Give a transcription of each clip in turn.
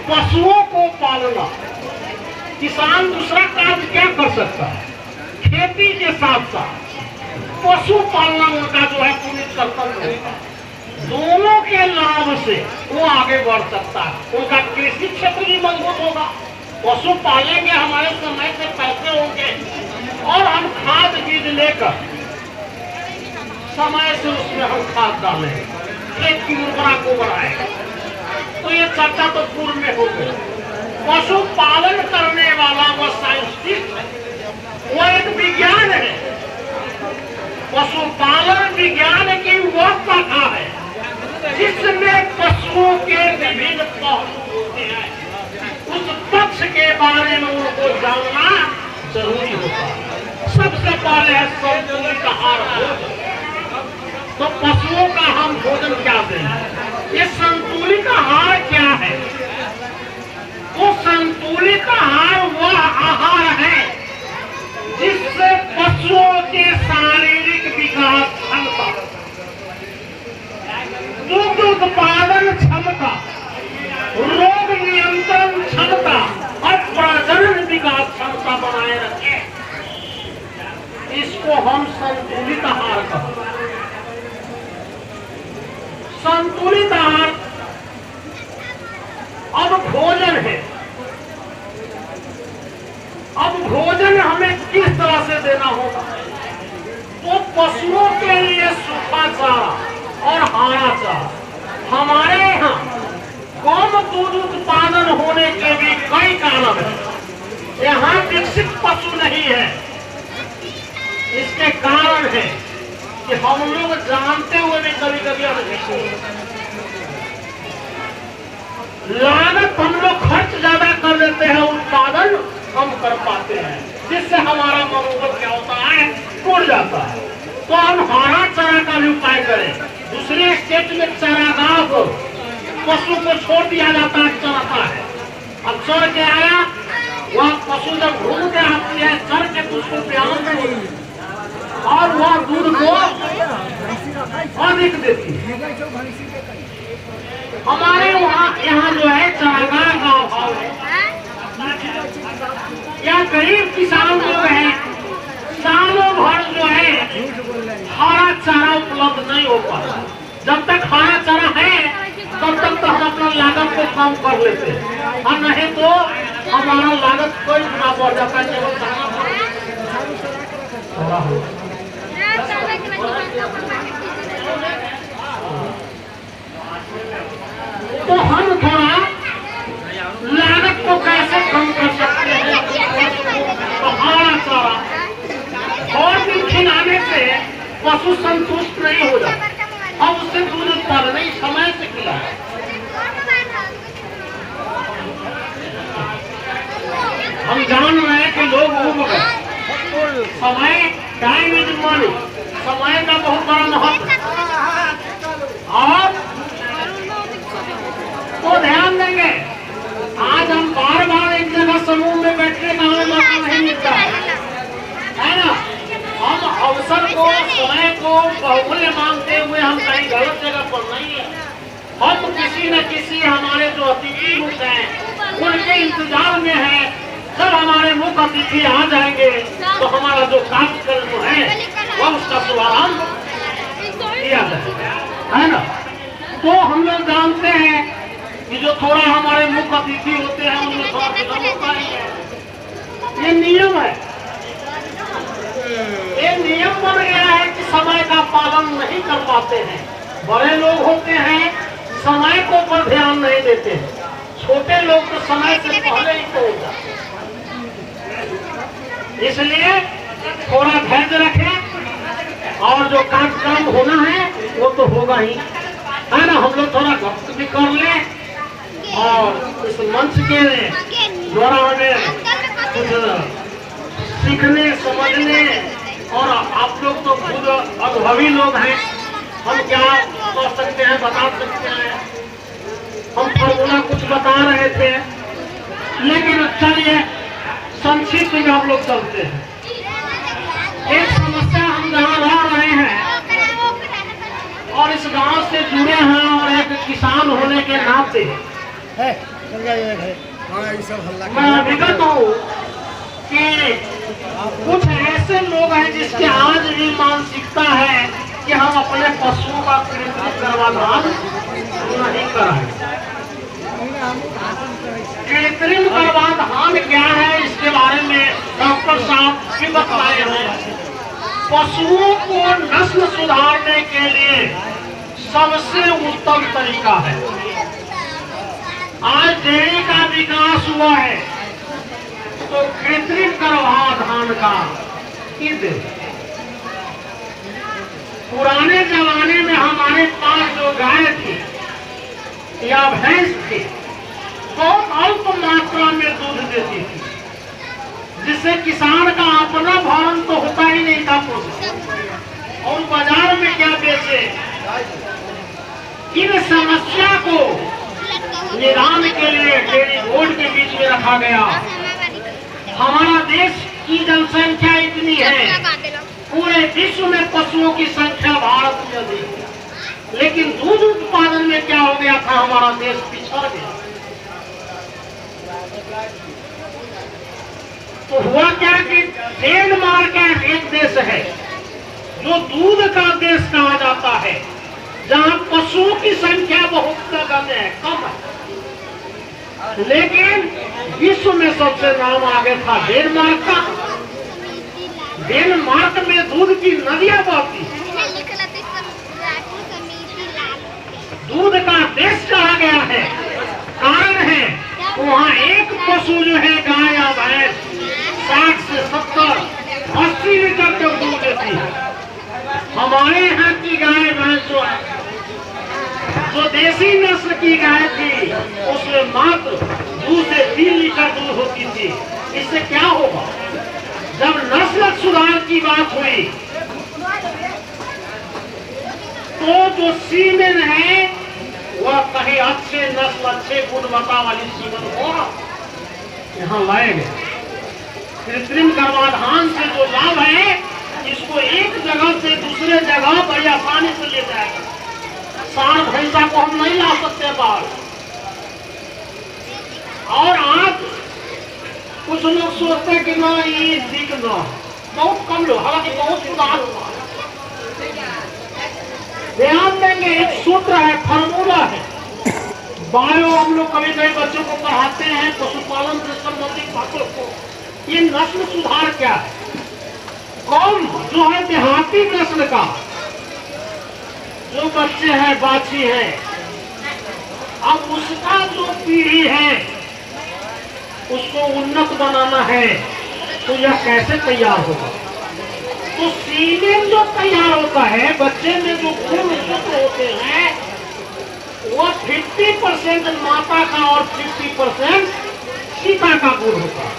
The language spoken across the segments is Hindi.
पशुओं को पालना, किसान दूसरा कार्य क्या कर सकता है? खेती के साथ साथ पशु पालना उनका जो है पूरी कर्तव्य है। दोनों के लाभ से वो आगे बढ़ सकता है, उनका कृषि क्षेत्र भी मजबूत होगा। पशु पालेंगे, हमारे समय से पैसे होंगे और हम खाद बीज लेकर समय से उसमें हम खाद डालेंगे, खेत की उर्वरा को बढ़ाएंगे। तो ये चर्चा तो पूर्व में हो गई। पशु पालन करने वाला वो साइंटिस्ट है, वो एक विज्ञान है। पशुपालन विज्ञान की वो शाखा है जिसमें पशुओं के विभिन्न पहलू होते हैं। उस पक्ष के बारे में उनको जानना जरूरी होता है। सबसे पहले है संतुलित आहार भोजन। तो पशुओं का हम भोजन क्या दें? ये संतुलित आहार क्या है? वो संतुलित आहार वह आहार है जिससे पशुओं के शारीरिक विकास क्षमता, दुग्ध उत्पादन क्षमता, रोग नियंत्रण क्षमता और प्रजनन विकास क्षमता बनाए रखे। इसको हम संतुलित आहार कहते हैं। संतुलित आहार अब भोजन है। अब भोजन हमें किस तरह से देना होगा? तो पशुओं के लिए सूखा चारा और हरा चारा। हमारे यहाँ कम दूध उत्पादन होने के भी कई कारण हैं। यहाँ विकसित पशु नहीं है। इसके कारण है कि हम लोग जानते हुए भी कभी कभी अनभिज्ञ लागत, हम लोग खर्च ज्यादा कर देते हैं, उत्पादन कम कर पाते हैं, जिससे हमारा मनोबल क्या होता है? टूट जाता है। तो हम हरा चारा का भी उपाय करें। दूसरे स्टेट में चारागाह को पशु को छोड़ दिया जाता है, चराता है। अब चढ़ के आया, वह पशु जब घूम के आती है, चढ़ के उसको प्यार और वह दूध को अधिक देती है। हमारे वहाँ यहाँ जो है चारागाह का अभाव है, या गरीब किसान लोग हैं, सालों भर जो है हरा चारा उपलब्ध नहीं हो पाता। जब तक हरा चारा है तब तक तो हम अपना लागत को कम कर लेते हैं, और नहीं तो हमारा लागत कोई गुना बढ़ जाता है। केवल दाना तो हम थोड़ा लागत को कैसे कम कर सकते हैं? तो हरा चारा और दिन खिलाने से पशु संतुष्ट नहीं हो जाता, अब उससे दूध उत्पादन नहीं, समय से खिला। हम जान रहे हैं कि लोग उब गए। समय, टाइम इज मनी, समय का बहुत बड़ा महत्व है। और तो ध्यान देंगे, आज हम बार बार एक जगह समूह में बैठने का हमें मौका नहीं मिलता है ना। हम अवसर को, समय को बहुमूल्य मानते हुए हम कहीं गलत जगह पर नहीं है। हम किसी न किसी हमारे जो अतिथि होते हैं उनके इंतजार में है। जब हमारे मुख्य अतिथि आ जाएंगे तो हमारा जो कार्यक्रम है वह उसका शुभारंभ किया जाएगा, है ना। तो हम लोग जानते हैं कि जो थोड़ा हमारे मुख्य अतिथि होते हैं उनमें थोड़ा विलम्ब होता ही है। ये नियम है, ये नियम बन गया है कि समय का पालन नहीं कर पाते हैं। बड़े लोग होते हैं समय को पर ध्यान नहीं देते हैं, छोटे लोग तो समय से पहले ही पहुंच जाते हैं। इसलिए थोड़ा धैर्य रखें और जो कार्यक्रम होना है वो तो होगा ही, है ना। हम लोग थोड़ा वक्त भी कर लें और इस मंच के द्वारा हमें कुछ सीखने, समझने, और आप लोग तो खुद अनुभवी लोग हैं, हम क्या कर सकते हैं, बता सकते हैं। हम फॉर्मूला कुछ बता रहे थे, लेकिन चलिए संक्षिप्त में हम लोग चलते हैं। एक समस्या हम जहाँ रह रहे हैं और इस गांव से जुड़े हैं और एक किसान होने के नाते मैं विगत हूँ कि कुछ ऐसे लोग हैं जिसके आज भी मानसिकता है कि हम अपने पशुओं का कृत्रिम गर्भाधान नहीं कराएं। कृत्रिम गर्भाधान क्या है, इसके बारे में डॉक्टर साहब भी बतलाए हैं। पशुओं को नस्ल सुधारने के लिए सबसे उत्तम तरीका है, आज डेयरी का विकास हुआ है तो कृत्रिम गर्भाधान का पुराने जमाने में हमारे पास जो गाय थी या भैंस थी, बहुत अल्प मात्रा में दूध देती थी, जिससे किसान का अपना भरण तो होता ही नहीं था और बाजार में क्या बेचे। इन समस्या को निदान के लिए डेयरी बोर्ड के बीच में रखा गया। हमारा देश की जनसंख्या इतनी है, पूरे विश्व में पशुओं की संख्या भारत में अधिक है, लेकिन दूध उत्पादन में क्या हो गया था, हमारा देश पिछड़ गया। तो हुआ क्या कि डेनमार्क एक देश है जो दूध का देश कहा जाता है, जहां पशुओं की संख्या बहुत कम है, लेकिन विश्व में सबसे नाम आगे था डेनमार्क का। डेनमार्क में दूध की नदियां बहती, दूध का देश कहा गया है। कारण है वहाँ एक पशु जो है गाय या भैंस 60 से 70, 80 लीटर तक दूध देती है। हमारे यहाँ की गाय भैंस जो देसी नस्ल की गाय थी, उसमें मात्र 2 से 3 लीटर दूध होती थी। इससे क्या होगा, जब नस्ल सुधार की बात हुई तो जो सीमेन है वह कहीं अच्छे नस्ल, अच्छे गुणवत्ता वाली सीमेन होगा यहाँ लाए गए। कृत्रिम गर्भाधान से जो लाभ है, इसको एक जगह से दूसरे जगह बड़ी आसानी से ले जाएगा। साढ़ भैंसा को हम नहीं ला सकते बाहर। और आज कुछ लोग सोचते हैं कि ना ये ठीक ना, बहुत कम लोग, हालांकि बहुत सुधार हुआ। ध्यान देंगे, एक सूत्र है, फार्मूला है, बायो हम लोग कभी कभी बच्चों को पढ़ाते हैं पशुपालन से संबंधित बातों को। ये नस्ल सुधार क्या है, कौन जो है देहाती नस्ल का जो बच्चे हैं, बाछी है, अब उसका जो पीढ़ी है उसको उन्नत बनाना है, तो यह कैसे तैयार होगा। तो सीमेन जो तैयार होता है, बच्चे में जो गुण तत्व होते हैं, वह 50% माता का और 50% पिता का गुण होता है।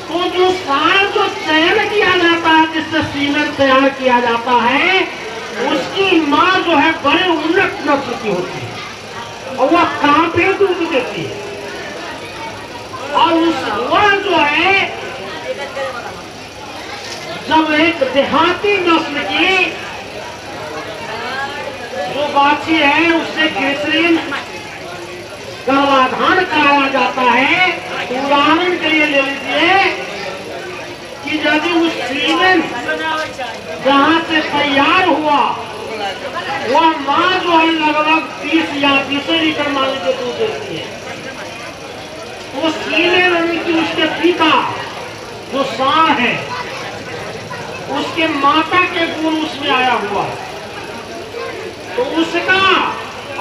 तो जो सार जो चयन किया जाता है, जिससे सीमेन तैयार किया जाता है, उसकी माँ जो है बड़े उन्नत नस्ल की होती है और वह कांपे दूध देती है। और वह जो है जब एक देहाती नस्ल की जो बाछी है उससे कृत्रिम गर्भाधान कराया जाता है। उदाहरण के लिए ले लीजिए कि यदि उस सीमेन जहाँ से तैयार हुआ वह माँ जो है लगभग 30 या 20 लीटर मान लीजिए दूध देती है, वो सीमेन की उसके पिता जो सांड है उसके माता के गुण उसमें आया हुआ, तो उसका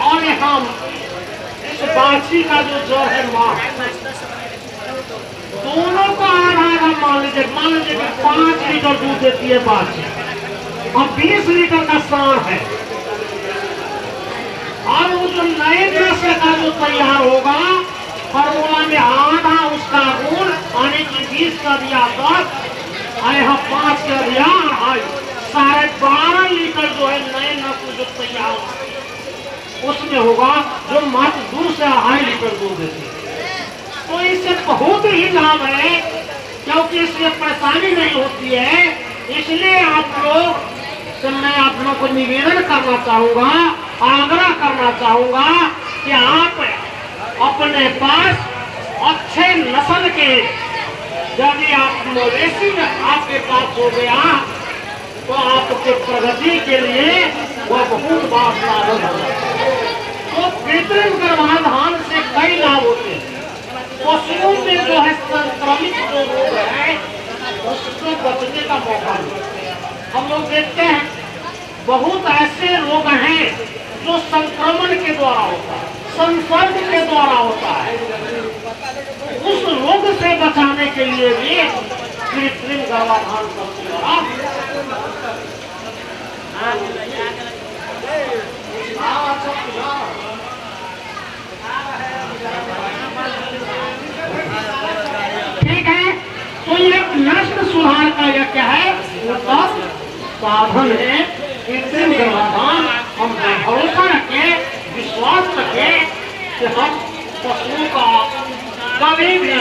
और हम इस बाछी का जो जड़ है माँ, दोनों का आधा मान लीजिए कि 5 लीटर दूध देती है बाछी और 20 लीटर का सांड है। और वो जो नए नस्ल का जो तैयार होगा, फॉर्मूला में आधा उसका गुण यानी कि 20 का दिया 10, यहाँ 5 का दिया 12.5 लीटर जो है नए नस्ल जो तैयार उसमें होगा, जो मात्र दूध से 2.5 लीटर दूध देती है। तो इससे बहुत ही लाभ है, क्योंकि इसमें परेशानी नहीं होती है। इसलिए आप लोग से मैं आप लोगों को निवेदन करना चाहूंगा, आग्रह करना चाहूंगा कि आप अपने पास अच्छे नस्ल के यदि आप मवेशी में आपके पास हो गया तो आपके प्रगति के लिए वह बहुत बड़ा साधन होगा। तो कृत्रिम गर्भाधान से कई लाभ होते हैं। पशुओं में जो है संक्रमित जो रोग है उससे बचने का मौका मिलता है। हम लोग देखते हैं बहुत ऐसे रोग हैं जो संक्रमण के द्वारा होता है, संसर्ग के द्वारा होता है। उस रोग से बचाने के लिए भी कृत्रिम गर्भाधान करते ठीक है। तो ये नस्ल सुधार का यह क्या है, साधन है कृत्रिम गर्भाधान। हम भरोसा रखें, विश्वास रखें कि हम पशुओं का कभी भी